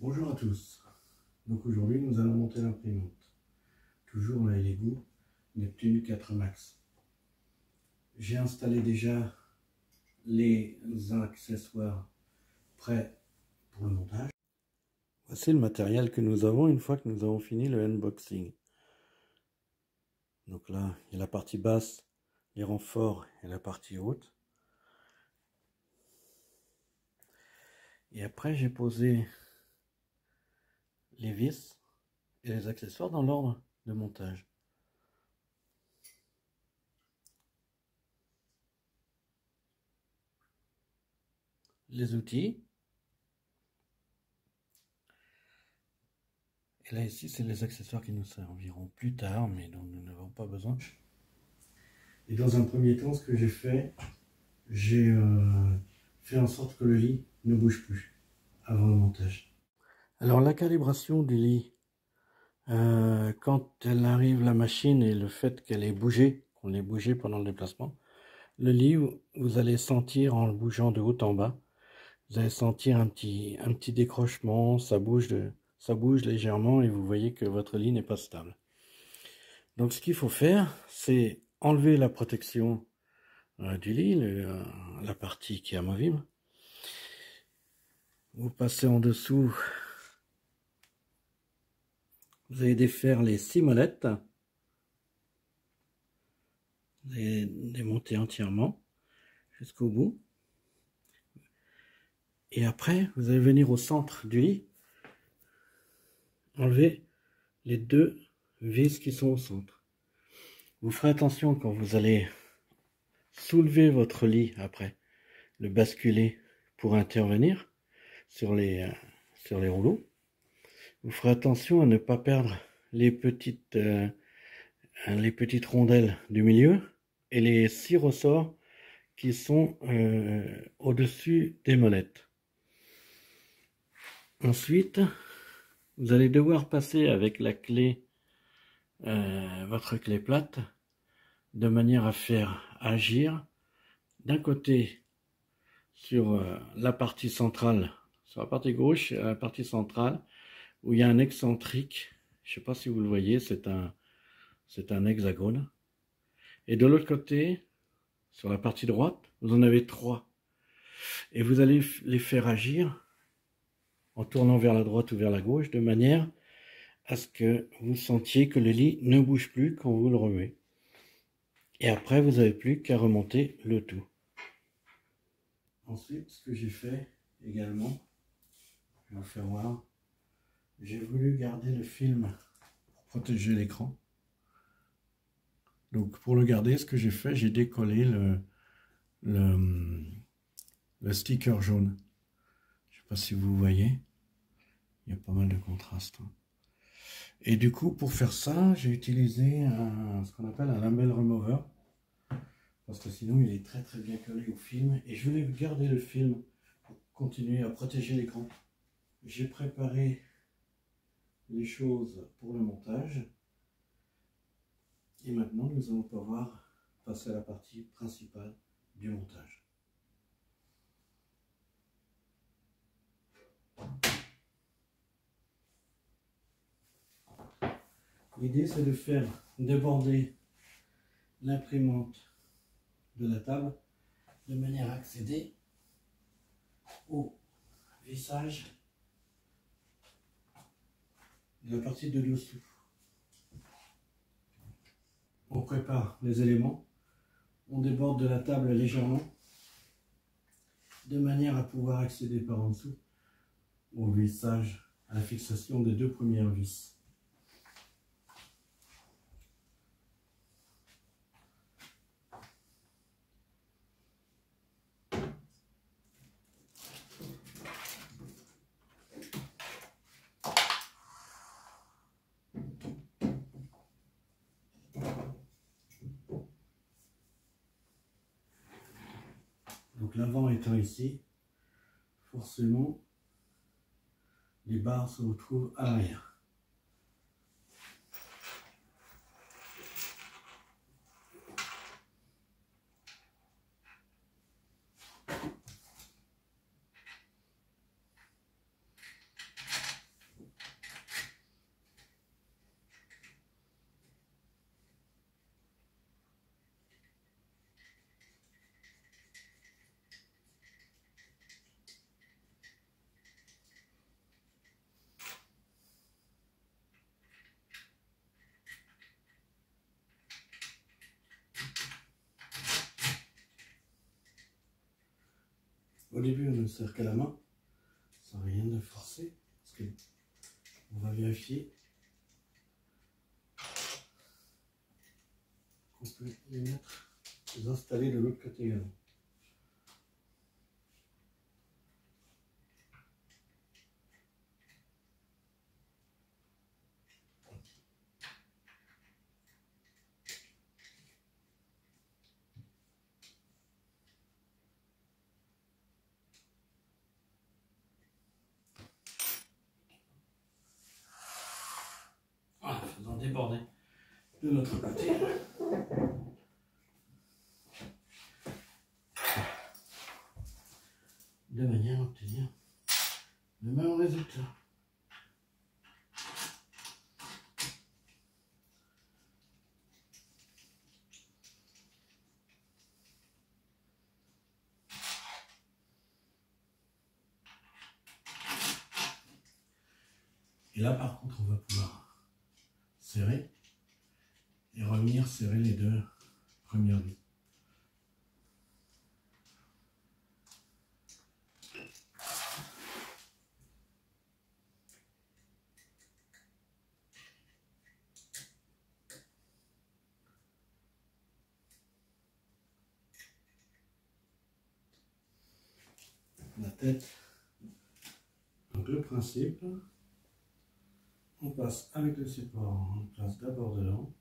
Bonjour à tous. Donc aujourd'hui nous allons monter l'imprimante. Toujours la Lego Neptune 4 Max. J'ai installé déjà les accessoires prêts pour le montage. Voici le matériel que nous avons une fois que nous avons fini le unboxing. Donc là, il y a la partie basse, les renforts et la partie haute. Et après, j'ai posé les vis et les accessoires dans l'ordre de montage. Les outils. Et là, ici, c'est les accessoires qui nous serviront plus tard, mais dont nous n'avons pas besoin. Et dans un premier temps, ce que j'ai fait en sorte que le lit ne bouge plus avant le montage. Alors, la calibration du lit, quand elle arrive la machine et le fait qu'elle ait bougé, qu'on l'ait bougé pendant le déplacement, le lit, vous allez sentir en le bougeant de haut en bas, vous allez sentir un petit décrochement, ça bouge légèrement et vous voyez que votre lit n'est pas stable. Donc ce qu'il faut faire, c'est enlever la protection du lit, la partie qui est amovible. Vous passez en dessous, vous allez défaire les 6 molettes, vous allez démonter entièrement jusqu'au bout. Et après, vous allez venir au centre du lit, enlever les 2 vis qui sont au centre. Vous ferez attention quand vous allez soulever votre lit après, le basculer pour intervenir sur les rouleaux. Vous ferez attention à ne pas perdre les petites rondelles du milieu et les 6 ressorts qui sont au-dessus des molettes. Ensuite, vous allez devoir passer avec la clé, votre clé plate, de manière à faire agir d'un côté sur la partie centrale, sur la partie gauche, la partie centrale, où il y a un excentrique. Je ne sais pas si vous le voyez, c'est un hexagone. Et de l'autre côté, sur la partie droite, vous en avez 3. Et vous allez les faire agir en tournant vers la droite ou vers la gauche, de manière à ce que vous sentiez que le lit ne bouge plus quand vous le remuez. Et après, vous n'avez plus qu'à remonter le tout. Ensuite, ce que j'ai fait également, je vais vous faire voir, j'ai voulu garder le film pour protéger l'écran. Donc pour le garder, ce que j'ai fait, j'ai décollé le sticker jaune. Je ne sais pas si vous voyez, il y a pas mal de contraste. Et du coup, pour faire ça, j'ai utilisé ce qu'on appelle un label remover, parce que sinon il est très bien collé au film. Et je voulais garder le film pour continuer à protéger l'écran. J'ai préparé les choses pour le montage. Et maintenant, nous allons pouvoir passer à la partie principale du montage. L'idée, c'est de faire déborder l'imprimante de la table de manière à accéder au vissage de la partie de dessous. On prépare les éléments, on déborde de la table légèrement de manière à pouvoir accéder par en dessous au vissage, à la fixation des 2 premières vis. Donc l'avant étant ici, forcément, les barres se retrouvent à l'arrière. Au début, on ne sert qu'à la main, sans rien de forcer, parce que on va vérifier qu'on peut les mettre, les installer de l'autre côté également. Voilà, faisons déborder de notre côté. De manière à obtenir le même résultat. Et là, par contre, on va pouvoir serrer et revenir serrer les deux premières vis. La tête. Donc le principe, on passe avec le support, on place d'abord dedans.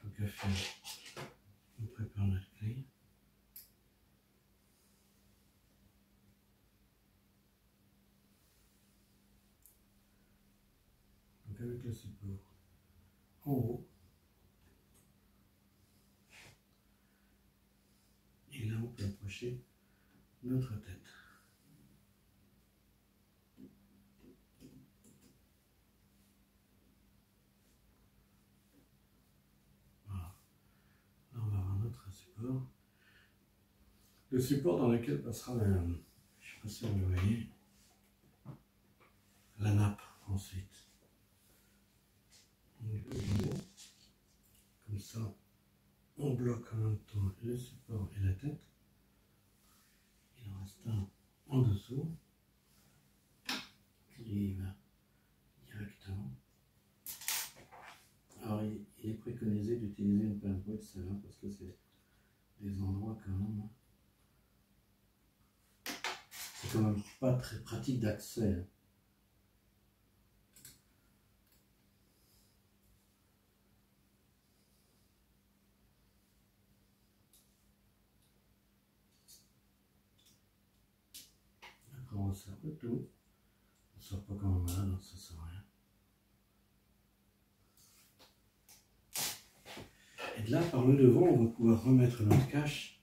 Donc à faire, on prépare notre clé. Donc avec le support en haut. Et là on peut approcher notre tête. Voilà. Là on va avoir notre support. Le support dans lequel passera la, je sais pas si vous le voyez, la nappe ensuite. Comme ça, on bloque en même temps le support et la tête. Il en reste un en dessous qui va directement. Alors il est préconisé d'utiliser une pince brute, ça va, parce que c'est des endroits quand même. C'est quand même pas très pratique d'accès. Après on resserre le tout. On ne sort pas comme un malade, donc ça sert à rien. Et de là, par le devant, on va pouvoir remettre notre cache.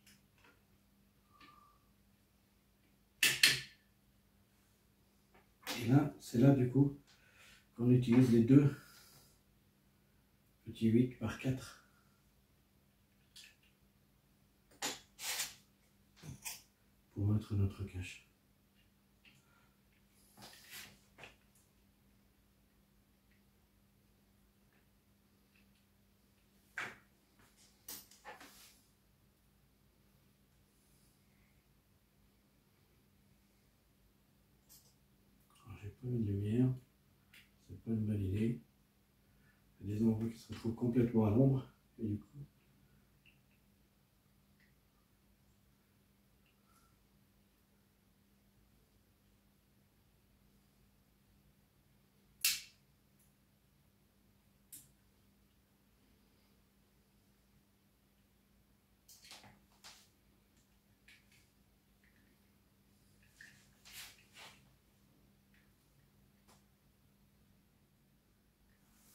Et là, c'est là du coup qu'on utilise les deux petits 8 par 4 pour mettre notre cache. J'ai pas mis de lumière, c'est pas une bonne idée. Il y a des endroits qui se retrouvent complètement à l'ombre et du coup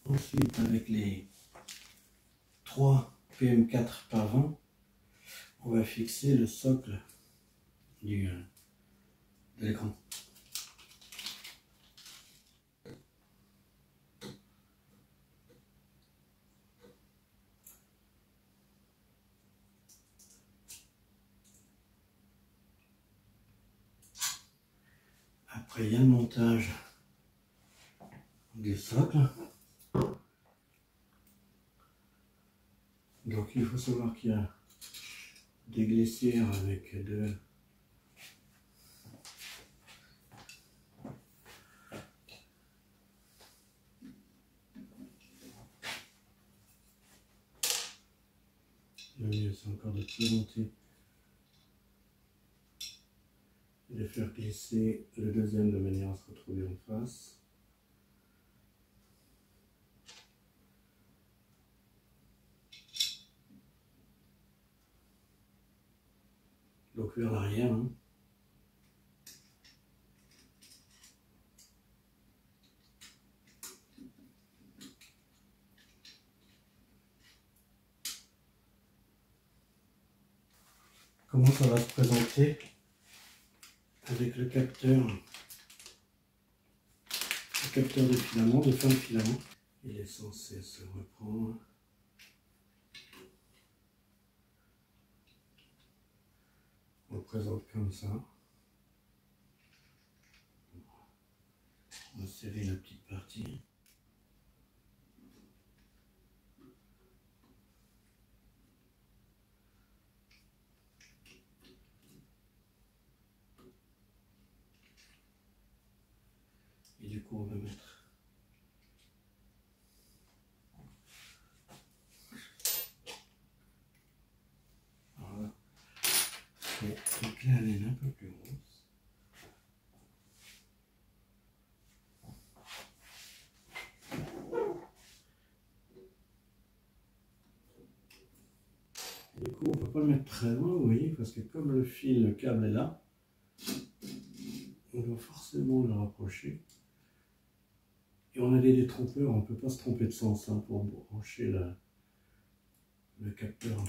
ensuite avec les 3 PM4 par 20, on va fixer le socle de l'écran. Après, il y a le montage du socle. Donc, il faut savoir qu'il y a des glissières avec deux c'est encore de présenter et de faire glisser le deuxième de manière à se retrouver en face. Donc vers l'arrière. Hein. Comment ça va se présenter avec le capteur de filament, de fin de filament. Il est censé se reprendre. On le présente comme ça. On va serrer la petite partie. Et du coup, on va mettre voilà. Donc là, elle est un peu plus grosse. Du coup, on ne peut pas le mettre très loin, vous voyez, parce que comme le fil, le câble est là, on doit forcément le rapprocher. Et on a des détrompeurs, on ne peut pas se tromper de sens hein, pour brancher le capteur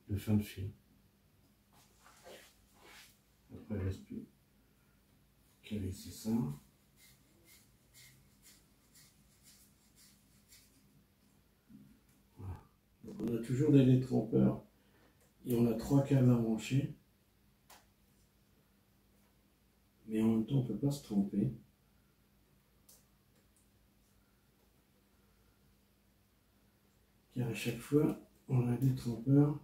de fin de fil. Après, il ne reste plus qu'à laisser ça. Voilà. Donc on a toujours des détrompeurs et on a 3 câbles à brancher. Mais en même temps, on ne peut pas se tromper. Car à chaque fois, on a un détrompeur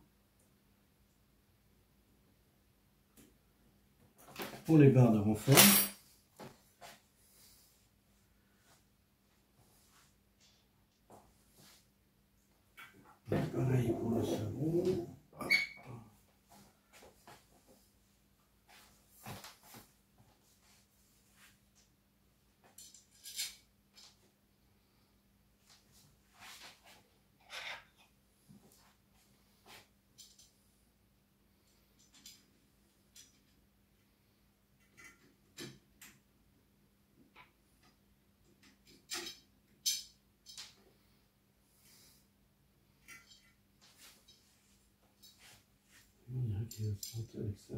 pour les barres de renfort. Pareil pour le second. Il y a qui va se monter avec ça.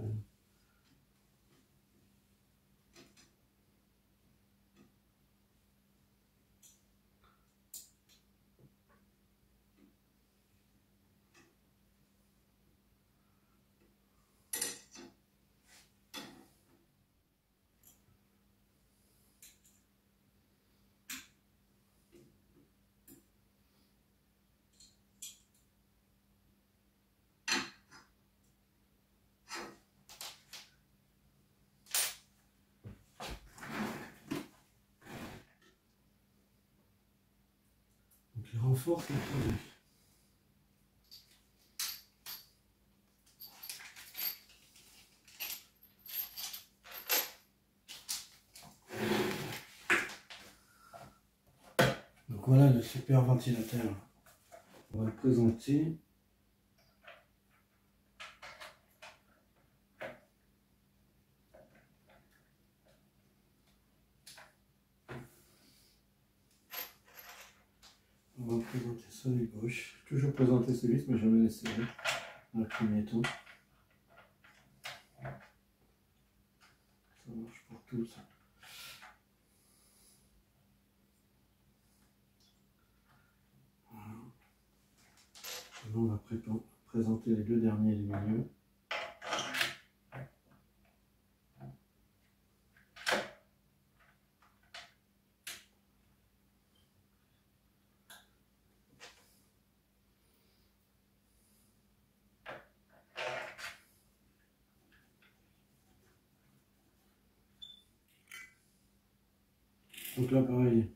Donc il renforce le produit. Donc voilà le super ventilateur. On va le présenter. On va présenter celui gauche. Toujours présenter celui, mais jamais l'essayer dans le premier temps. Ça marche pour tous. Voilà. Maintenant, on va présenter les deux derniers du milieu. Donc là, pareil,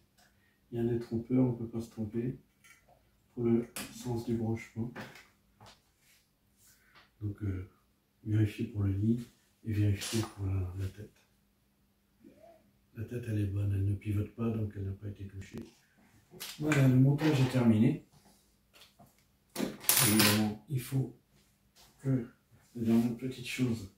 il y a un détrompeur, on ne peut pas se tromper pour le sens du branchement. Donc vérifiez pour le lit et vérifiez pour la tête. La tête elle est bonne, elle ne pivote pas donc elle n'a pas été touchée. Voilà, le montage est terminé. Évidemment, il faut que la dernière petite chose,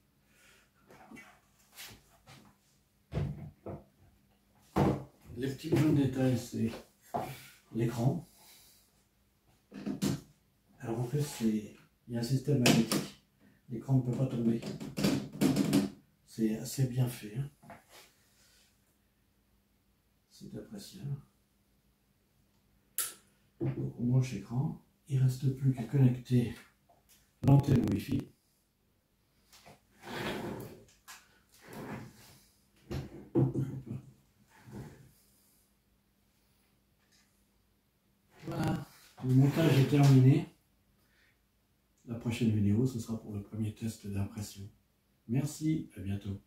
les petits points de détail, c'est l'écran. Alors en fait, il y a un système magnétique. L'écran ne peut pas tomber. C'est assez bien fait. Hein. C'est appréciable. Donc on branche l'écran. Il ne reste plus qu'à connecter l'antenne Wi-Fi. Voilà, le montage est terminé. La prochaine vidéo, ce sera pour le premier test d'impression. Merci, à bientôt.